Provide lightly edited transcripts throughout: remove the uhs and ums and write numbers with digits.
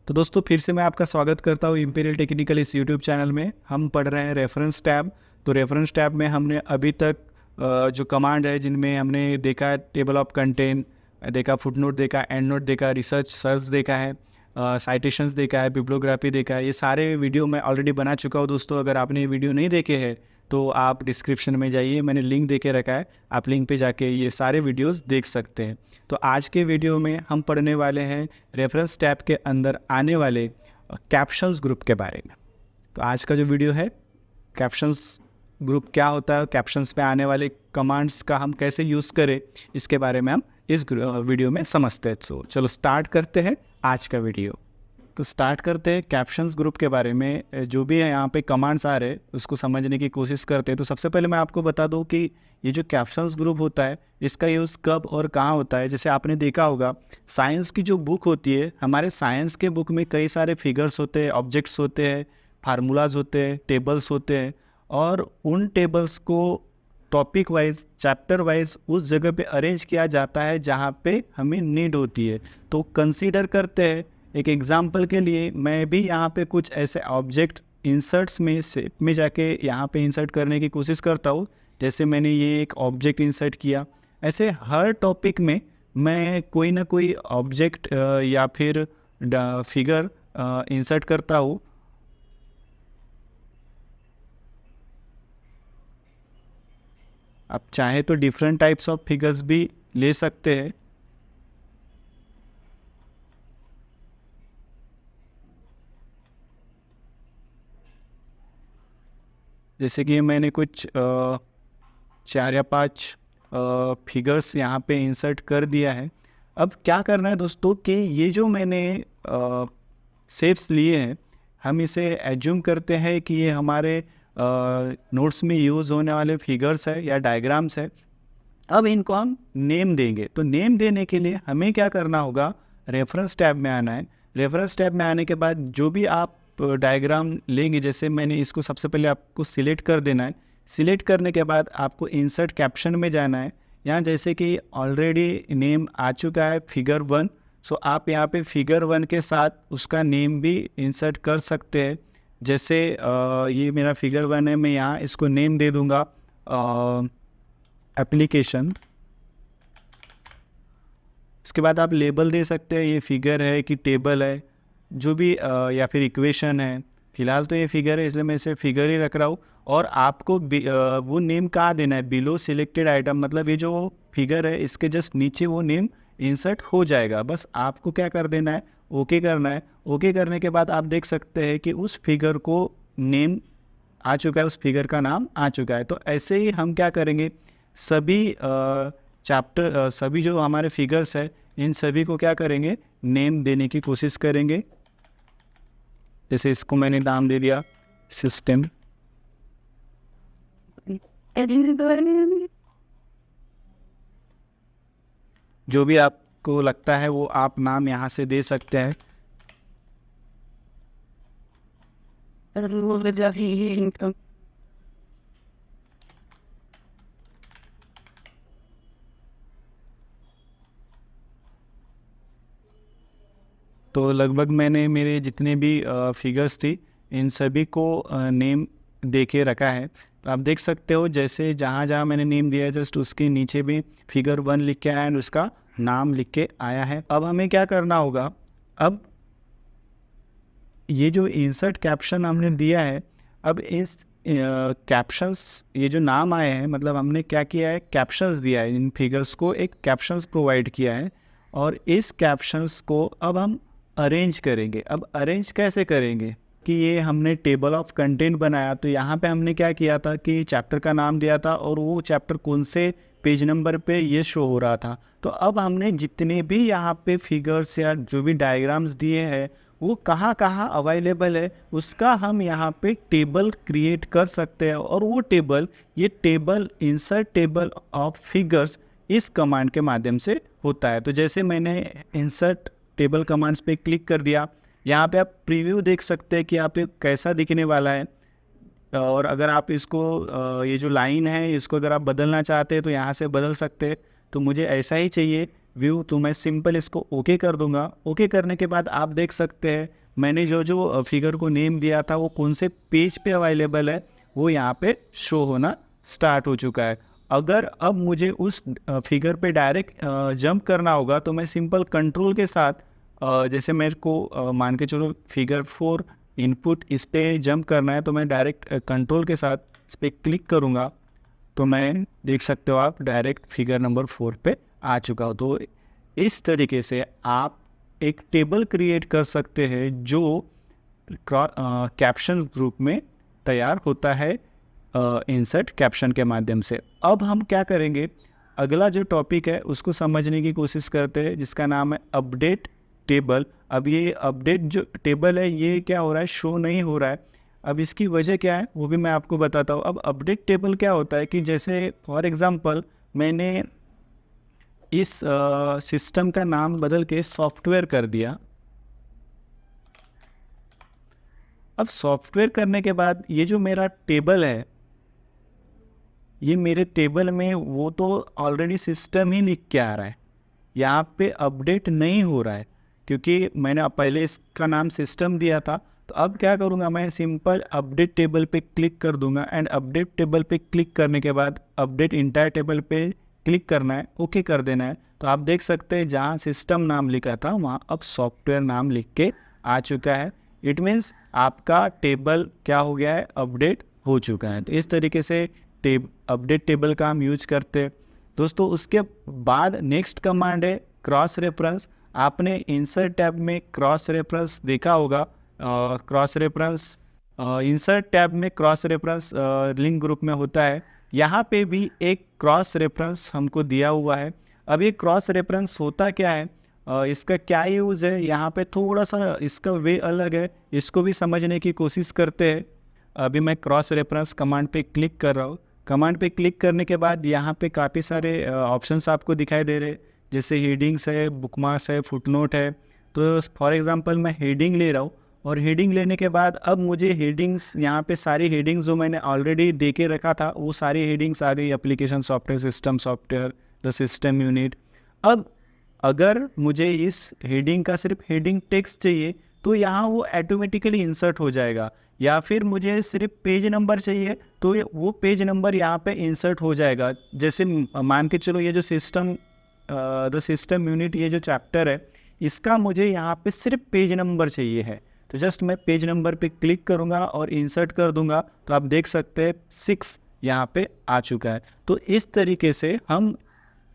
तो दोस्तों फिर से मैं आपका स्वागत करता हूँ इम्पीरियल टेक्निकल इस यूट्यूब चैनल में। हम पढ़ रहे हैं रेफरेंस टैब। तो रेफरेंस टैब में हमने अभी तक जो कमांड है जिनमें हमने देखा है टेबल ऑफ कंटेंट देखा, फुटनोट देखा, एंड नोट देखा, रिसर्च सर्च देखा है, साइटेशंस देखा है, बिब्लियोग्राफी देखा है। ये सारे वीडियो मैं ऑलरेडी बना चुका हूँ दोस्तों। अगर आपने ये वीडियो नहीं देखे हैं तो आप डिस्क्रिप्शन में जाइए, मैंने लिंक दे के रखा है, आप लिंक पे जाके ये सारे वीडियोस देख सकते हैं। तो आज के वीडियो में हम पढ़ने वाले हैं रेफरेंस टैब के अंदर आने वाले कैप्शंस ग्रुप के बारे में। तो आज का जो वीडियो है कैप्शंस ग्रुप क्या होता है, कैप्शंस पे आने वाले कमांड्स का हम कैसे यूज़ करें, इसके बारे में हम इस वीडियो में समझते हैं। तो चलो स्टार्ट करते हैं आज का वीडियो। तो स्टार्ट करते हैं कैप्शंस ग्रुप के बारे में। जो भी है यहाँ पे कमांड्स आ रहे हैं उसको समझने की कोशिश करते हैं। तो सबसे पहले मैं आपको बता दूँ कि ये जो कैप्शंस ग्रुप होता है इसका यूज़ कब और कहाँ होता है। जैसे आपने देखा होगा साइंस की जो बुक होती है, हमारे साइंस के बुक में कई सारे फिगर्स होते हैं, ऑब्जेक्ट्स होते हैं, फार्मूलाज होते हैं, टेबल्स होते हैं, और उन टेबल्स को टॉपिक वाइज, चैप्टर वाइज उस जगह पे अरेंज किया जाता है जहाँ पे हमें नीड होती है। तो कंसीडर करते हैं एक एग्जांपल के लिए, मैं भी यहाँ पे कुछ ऐसे ऑब्जेक्ट इंसर्ट्स में जाके यहाँ पे इंसर्ट करने की कोशिश करता हूँ। जैसे मैंने ये एक ऑब्जेक्ट इंसर्ट किया। ऐसे हर टॉपिक में मैं कोई ना कोई ऑब्जेक्ट या फिर फिगर इंसर्ट करता हूँ। आप चाहे तो डिफरेंट टाइप्स ऑफ फिगर्स भी ले सकते हैं। जैसे कि मैंने कुछ 4 या 5 फिगर्स यहाँ पे इंसर्ट कर दिया है। अब क्या करना है दोस्तों कि ये जो मैंने शेप्स लिए हैं, हम इसे एज्यूम करते हैं कि ये हमारे नोट्स में यूज़ होने वाले फिगर्स है या डायग्राम्स है। अब इनको हम नेम देंगे। तो नेम देने के लिए हमें क्या करना होगा, रेफरेंस टैब में आना है। रेफरेंस टैब में आने के बाद जो भी आप डायग्राम लेंगे, जैसे मैंने इसको सबसे पहले आपको सिलेक्ट कर देना है। सिलेक्ट करने के बाद आपको इंसर्ट कैप्शन में जाना है। यहाँ जैसे कि ऑलरेडी नेम आ चुका है फिगर 1, सो आप यहाँ पे फिगर 1 के साथ उसका नेम भी इंसर्ट कर सकते हैं। जैसे ये मेरा फिगर 1 है, मैं यहाँ इसको नेम दे दूँगा एप्लीकेशन। इसके बाद आप लेबल दे सकते हैं, ये फिगर है कि टेबल है, जो भी या फिर इक्वेशन है। फिलहाल तो ये फिगर है इसलिए मैं इसे फिगर ही रख रहा हूँ। और आपको वो नेम कहाँ देना है, बिलो सिलेक्टेड आइटम, मतलब ये जो फिगर है इसके जस्ट नीचे वो नेम इंसर्ट हो जाएगा। बस आपको क्या कर देना है, ओके करना है। ओके करने के बाद आप देख सकते हैं कि उस फिगर को नेम आ चुका है, उस फिगर का नाम आ चुका है। तो ऐसे ही हम क्या करेंगे, सभी सभी जो हमारे फिगर्स है इन सभी को क्या करेंगे, नेम देने की कोशिश करेंगे। जैसे इसको मैंने नाम दे दिया सिस्टम। जो भी आपको लगता है वो आप नाम यहाँ से दे सकते हैं। तो लगभग मैंने मेरे जितने भी फिगर्स थी इन सभी को नेम दे के रखा है। तो आप देख सकते हो जैसे जहाँ जहाँ मैंने नेम दिया है जस्ट उसके नीचे भी फिगर 1 लिख के आया एंड उसका नाम लिख के आया है। अब हमें क्या करना होगा, अब ये जो इंसर्ट कैप्शन हमने दिया है, अब इस कैप्शंस, ये जो नाम आए हैं, मतलब हमने क्या किया है, कैप्शंस दिया है, इन फिगर्स को एक कैप्शंस प्रोवाइड किया है। और इस कैप्शंस को अब हम अरेंज करेंगे। अब अरेंज कैसे करेंगे कि ये हमने टेबल ऑफ कंटेंट बनाया, तो यहाँ पे हमने क्या किया था कि चैप्टर का नाम दिया था और वो चैप्टर कौन से पेज नंबर पे ये शो हो रहा था। तो अब हमने जितने भी यहाँ पे फिगर्स या जो भी डायग्राम्स दिए हैं वो कहाँ कहाँ अवेलेबल है उसका हम यहाँ पे टेबल क्रिएट कर सकते हैं। और वो टेबल, ये table insert table of figures इस कमांड के माध्यम से होता है। तो जैसे मैंने इंसर्ट टेबल कमांड्स पे क्लिक कर दिया, यहाँ पे आप प्रीव्यू देख सकते हैं कि यहाँ पे कैसा दिखने वाला है। और अगर आप इसको ये जो लाइन है इसको अगर आप बदलना चाहते हैं तो यहाँ से बदल सकते हैं। तो मुझे ऐसा ही चाहिए व्यू, तो मैं सिंपल इसको ओके कर दूंगा। ओके करने के बाद आप देख सकते हैं मैंने जो फिगर को नेम दिया था वो कौन से पेज पे अवेलेबल है वो यहाँ पे शो होना स्टार्ट हो चुका है। अगर अब मुझे उस फिगर पे डायरेक्ट जंप करना होगा तो मैं सिंपल कंट्रोल के साथ जैसे मेरे को मान के चलो फिगर 4 इनपुट इस पर जंप करना है, तो मैं डायरेक्ट कंट्रोल के साथ इस पर क्लिक करूँगा तो मैं देख सकते हो आप डायरेक्ट फिगर नंबर 4 पे आ चुका हो। तो इस तरीके से आप एक टेबल क्रिएट कर सकते हैं जो कैप्शन ग्रुप में तैयार होता है इंसर्ट कैप्शन के माध्यम से। अब हम क्या करेंगे, अगला जो टॉपिक है उसको समझने की कोशिश करते हैं जिसका नाम है अपडेट टेबल। अब ये अपडेट जो टेबल है ये क्या हो रहा है, शो नहीं हो रहा है। अब इसकी वजह क्या है वो भी मैं आपको बताता हूँ। अब अपडेट टेबल क्या होता है कि जैसे फॉर एग्जांपल मैंने इस सिस्टम का नाम बदल के सॉफ्टवेयर कर दिया। अब सॉफ्टवेयर करने के बाद ये जो मेरा टेबल है, ये मेरे टेबल में वो तो ऑलरेडी सिस्टम ही लिख के आ रहा है, यहाँ पे अपडेट नहीं हो रहा है क्योंकि मैंने पहले इसका नाम सिस्टम दिया था। तो अब क्या करूँगा, मैं सिंपल अपडेट टेबल पे क्लिक कर दूंगा एंड अपडेट टेबल पे क्लिक करने के बाद अपडेट इंटायर टेबल पे क्लिक करना है, ओके कर देना है। तो आप देख सकते हैं जहाँ सिस्टम नाम लिखा था वहाँ अब सॉफ्टवेयर नाम लिख के आ चुका है। इट मीन्स आपका टेबल क्या हो गया है, अपडेट हो चुका है। तो इस तरीके से अपडेट टेबल का हम यूज करते हैं दोस्तों। उसके बाद नेक्स्ट कमांड है क्रॉस रेफरेंस। आपने इंसर्ट टैब में क्रॉस रेफरेंस देखा होगा। क्रॉस रेफरेंस इंसर्ट टैब में क्रॉस रेफरेंस लिंक ग्रुप में होता है। यहाँ पे भी एक क्रॉस रेफरेंस हमको दिया हुआ है। अब ये क्रॉस रेफरेंस होता क्या है, इसका क्या यूज़ है, यहाँ पे थोड़ा सा इसका वे अलग है, इसको भी समझने की कोशिश करते हैं। अभी मैं क्रॉस रेफरेंस कमांड पे क्लिक कर रहा हूँ। कमांड पे क्लिक करने के बाद यहाँ पे काफ़ी सारे ऑप्शंस आपको दिखाई दे रहे हैं, जैसे हेडिंग्स है, बुकमार्क्स है, फुटनोट है। तो फॉर एग्जांपल मैं हेडिंग ले रहा हूँ और हेडिंग लेने के बाद अब मुझे हेडिंग्स, यहाँ पे सारी हेडिंग्स जो मैंने ऑलरेडी दे के रखा था वो सारी हेडिंग्स आ गई, application software, system software, the system unit. अब अगर मुझे इस हेडिंग का सिर्फ हेडिंग टेक्स्ट चाहिए तो यहाँ वो ऑटोमेटिकली इंसर्ट हो जाएगा, या फिर मुझे सिर्फ पेज नंबर चाहिए तो वो पेज नंबर यहाँ पे इंसर्ट हो जाएगा। जैसे मान के चलो ये जो द सिस्टम यूनिट, ये जो चैप्टर है इसका मुझे यहाँ पे सिर्फ पेज नंबर चाहिए है, तो जस्ट मैं पेज नंबर पे क्लिक करूँगा और इंसर्ट कर दूंगा तो आप देख सकते हैं 6 यहाँ पे आ चुका है। तो इस तरीके से हम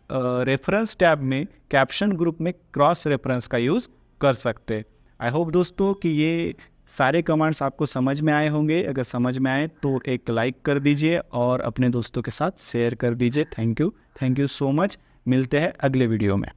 रेफरेंस टैब में कैप्शन ग्रुप में क्रॉस रेफरेंस का यूज़ कर सकते हैं। आई होप दोस्तों कि ये सारे कमांड्स आपको समझ में आए होंगे। अगर समझ में आए तो एक लाइक कर दीजिए और अपने दोस्तों के साथ शेयर कर दीजिए। Thank you so much. मिलते हैं अगले वीडियो में।